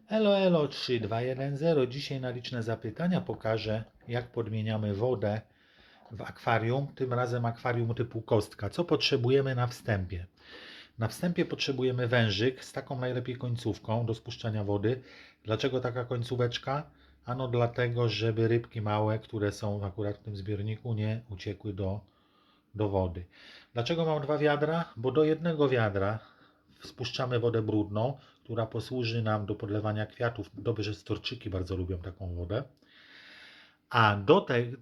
Elo, elo 3210. Dzisiaj na liczne zapytania pokażę, jak podmieniamy wodę w akwarium, tym razem akwarium typu kostka. Co potrzebujemy na wstępie? Na wstępie potrzebujemy wężyk z taką najlepiej końcówką do spuszczania wody. Dlaczego taka końcóweczka? Ano dlatego, żeby rybki małe, które są akurat w tym zbiorniku, nie uciekły do wody. Dlaczego mam dwa wiadra? Bo do jednego wiadra spuszczamy wodę brudną, która posłuży nam do podlewania kwiatów. Dobrze, że storczyki bardzo lubią taką wodę. A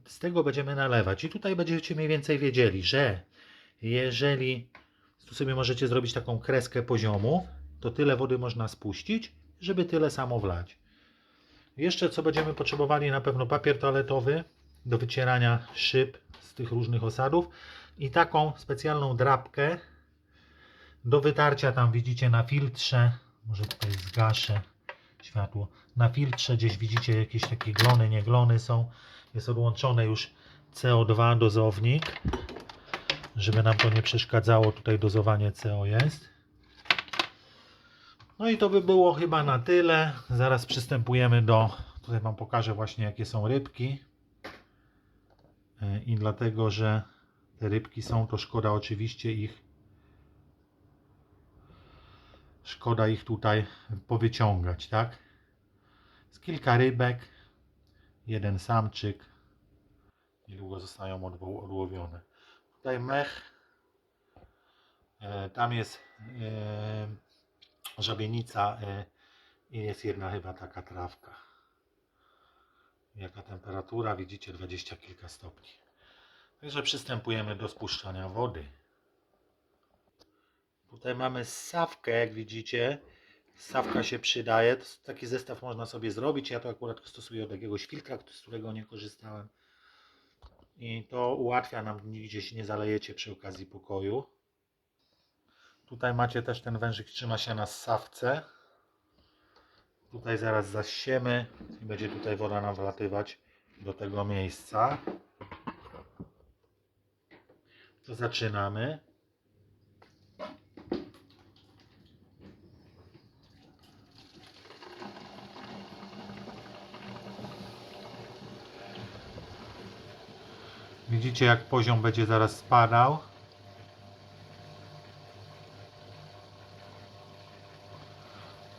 z tego będziemy nalewać. I tutaj będziecie mniej więcej wiedzieli, że jeżeli tu sobie możecie zrobić taką kreskę poziomu, to tyle wody można spuścić, żeby tyle samo wlać. Jeszcze co będziemy potrzebowali, na pewno papier toaletowy do wycierania szyb z tych różnych osadów i taką specjalną drapkę do wytarcia. Tam widzicie na filtrze, może tutaj zgaszę światło, na filtrze gdzieś widzicie jakieś takie glony, nie glony są, jest odłączone już CO2 dozownik, żeby nam to nie przeszkadzało, tutaj dozowanie CO jest. No i to by było chyba na tyle. Zaraz przystępujemy tutaj wam pokażę właśnie jakie są rybki i dlatego, że te rybki są, to szkoda oczywiście ich tutaj powyciągać, tak? Z kilka rybek, jeden samczyk, niedługo zostają odłowione. Tutaj mech, tam jest żabienica i jest jedna chyba taka trawka. Jaka temperatura? Widzicie, 20 kilka stopni. Także przystępujemy do spuszczania wody. Tutaj mamy ssawkę, jak widzicie. Ssawka się przydaje. Taki zestaw można sobie zrobić. Ja to akurat stosuję od jakiegoś filtra, z którego nie korzystałem. I to ułatwia nam, nigdzie się nie zalejecie przy okazji pokoju. Tutaj macie też ten wężyk, trzyma się na ssawce. Tutaj zaraz zasiemy i będzie tutaj woda nam wlatywać do tego miejsca. To zaczynamy. Widzicie, jak poziom będzie zaraz spadał.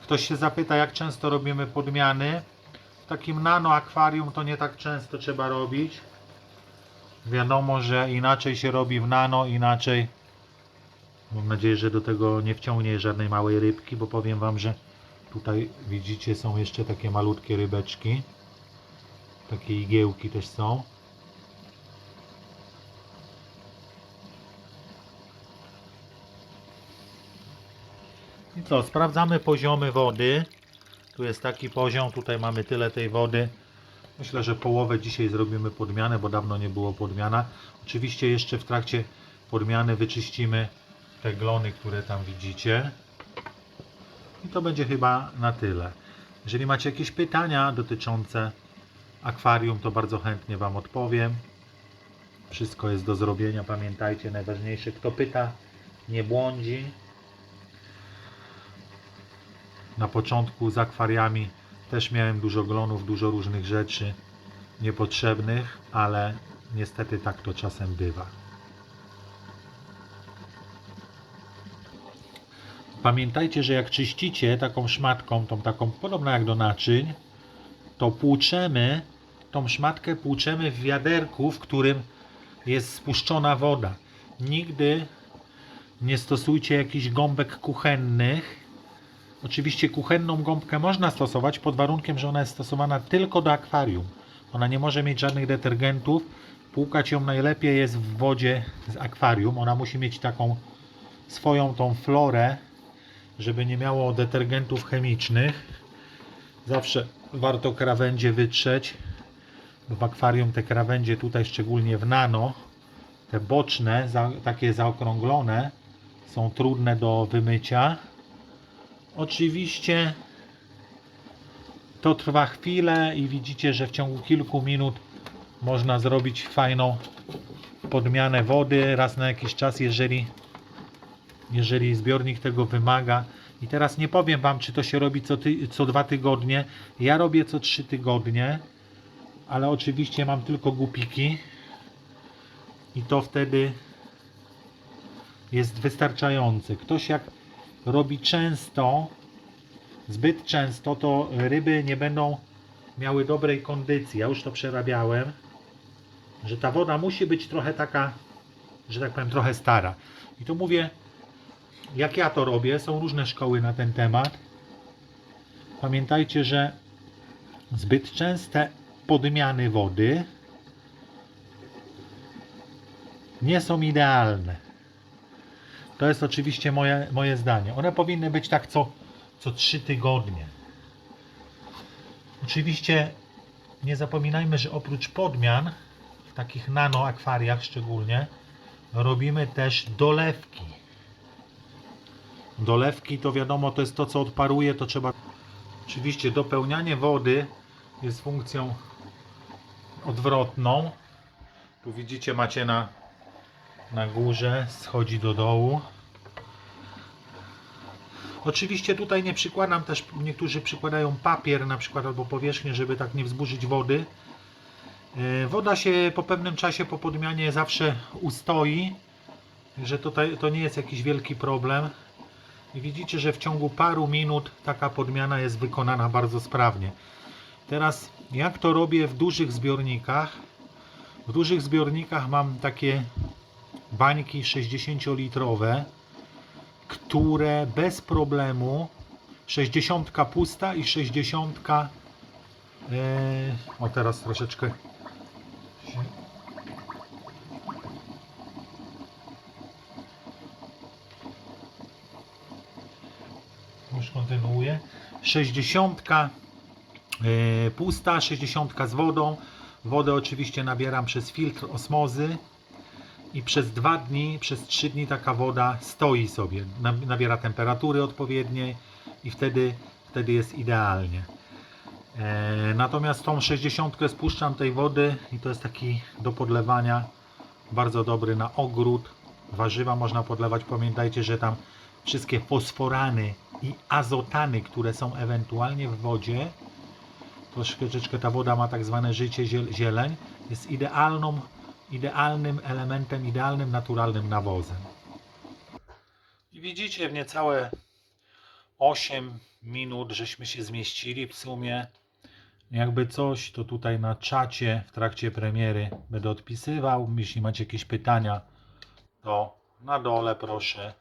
Ktoś się zapyta, jak często robimy podmiany. W takim nano akwarium to nie tak często trzeba robić. Wiadomo, że inaczej się robi w nano, inaczej. Mam nadzieję, że do tego nie wciągnie żadnej małej rybki, bo powiem wam, że tutaj widzicie, są jeszcze takie malutkie rybeczki. Takie igiełki też są. I co, sprawdzamy poziomy wody. Tu jest taki poziom, tutaj mamy tyle tej wody. Myślę, że połowę dzisiaj zrobimy podmianę, bo dawno nie było podmiana. Oczywiście jeszcze w trakcie podmiany wyczyścimy te glony, które tam widzicie. I to będzie chyba na tyle. Jeżeli macie jakieś pytania dotyczące akwarium, to bardzo chętnie wam odpowiem. Wszystko jest do zrobienia. Pamiętajcie, najważniejsze, kto pyta, nie błądzi. Na początku z akwariami też miałem dużo glonów, dużo różnych rzeczy niepotrzebnych, ale niestety tak to czasem bywa. Pamiętajcie, że jak czyścicie taką szmatką, tą taką podobną jak do naczyń, to płuczemy, tą szmatkę płuczemy w wiaderku, w którym jest spuszczona woda. Nigdy nie stosujcie jakichś gąbek kuchennych. Oczywiście kuchenną gąbkę można stosować pod warunkiem, że ona jest stosowana tylko do akwarium. Ona nie może mieć żadnych detergentów. Płukać ją najlepiej jest w wodzie z akwarium. Ona musi mieć taką swoją tą florę, żeby nie miało detergentów chemicznych. Zawsze warto krawędzie wytrzeć. W akwarium te krawędzie tutaj, szczególnie w nano, te boczne, takie zaokrąglone, są trudne do wymycia. Oczywiście to trwa chwilę i widzicie, że w ciągu kilku minut można zrobić fajną podmianę wody raz na jakiś czas, jeżeli zbiornik tego wymaga. I teraz nie powiem Wam, czy to się robi co 2 tygodnie. Ja robię co 3 tygodnie, ale oczywiście mam tylko gupiki i to wtedy jest wystarczające. Ktoś jak robi często, zbyt często, to ryby nie będą miały dobrej kondycji. Ja już to przerabiałem, że ta woda musi być trochę taka, że tak powiem, trochę stara. I to mówię, jak ja to robię, są różne szkoły na ten temat. Pamiętajcie, że zbyt częste podmiany wody nie są idealne. To jest oczywiście moje zdanie. One powinny być tak co 3 tygodnie. Oczywiście nie zapominajmy, że oprócz podmian, w takich nano akwariach szczególnie, robimy też dolewki. Dolewki to wiadomo, to jest to, co odparuje, to trzeba... Oczywiście dopełnianie wody jest funkcją odwrotną. Tu widzicie, macie na górze, schodzi do dołu. Oczywiście tutaj nie przykładam też, niektórzy przykładają papier na przykład albo powierzchnię, żeby tak nie wzburzyć wody. Woda się po pewnym czasie po podmianie zawsze ustoi, że to nie jest jakiś wielki problem. I widzicie, że w ciągu paru minut taka podmiana jest wykonana bardzo sprawnie. Teraz jak to robię w dużych zbiornikach? W dużych zbiornikach mam takie bańki 60-litrowe, które bez problemu 60 pusta i 60 o teraz troszeczkę już kontynuuję. 60 pusta, 60 z wodą. Wodę oczywiście nabieram przez filtr osmozy i przez 2 dni, przez 3 dni taka woda stoi sobie, nabiera temperatury odpowiedniej i wtedy jest idealnie. Natomiast tą 60 spuszczam tej wody i to jest taki do podlewania bardzo dobry na ogród. Warzywa można podlewać. Pamiętajcie, że tam wszystkie fosforany i azotany, które są ewentualnie w wodzie, troszeczkę ta woda ma tak zwane życie zieleń, jest idealnym elementem, idealnym naturalnym nawozem. I widzicie, w niecałe 8 minut żeśmy się zmieścili w sumie. Jakby coś, to tutaj na czacie w trakcie premiery będę odpisywał. Jeśli macie jakieś pytania, to na dole proszę.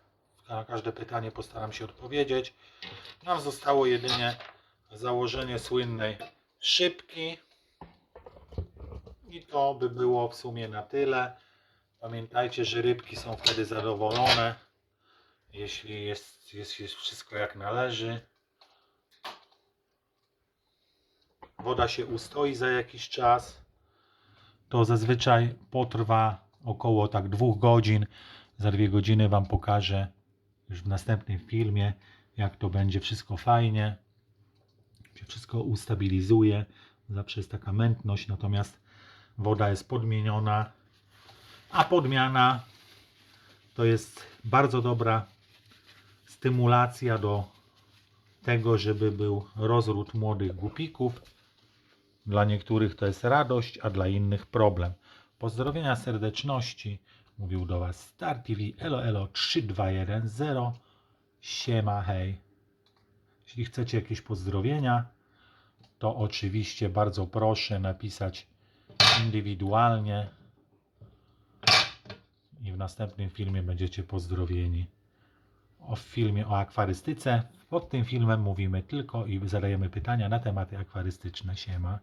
Na każde pytanie postaram się odpowiedzieć. Nam zostało jedynie założenie słynnej szybki. I to by było w sumie na tyle. Pamiętajcie, że rybki są wtedy zadowolone, jeśli jest wszystko jak należy. Woda się ustoi za jakiś czas. To zazwyczaj potrwa około tak 2 godzin. Za 2 godziny Wam pokażę już w następnym filmie, jak to będzie wszystko fajnie. Się wszystko ustabilizuje. Zawsze jest taka mętność, natomiast woda jest podmieniona. A podmiana to jest bardzo dobra stymulacja do tego, żeby był rozród młodych gupików. Dla niektórych to jest radość, a dla innych problem. Pozdrowienia serdeczności. Mówił do Was Star TV elo 3210. Siema, hej. Jeśli chcecie jakieś pozdrowienia, to oczywiście bardzo proszę napisać indywidualnie i w następnym filmie będziecie pozdrowieni. W filmie o akwarystyce. Pod tym filmem mówimy tylko i zadajemy pytania na tematy akwarystyczne. Siema.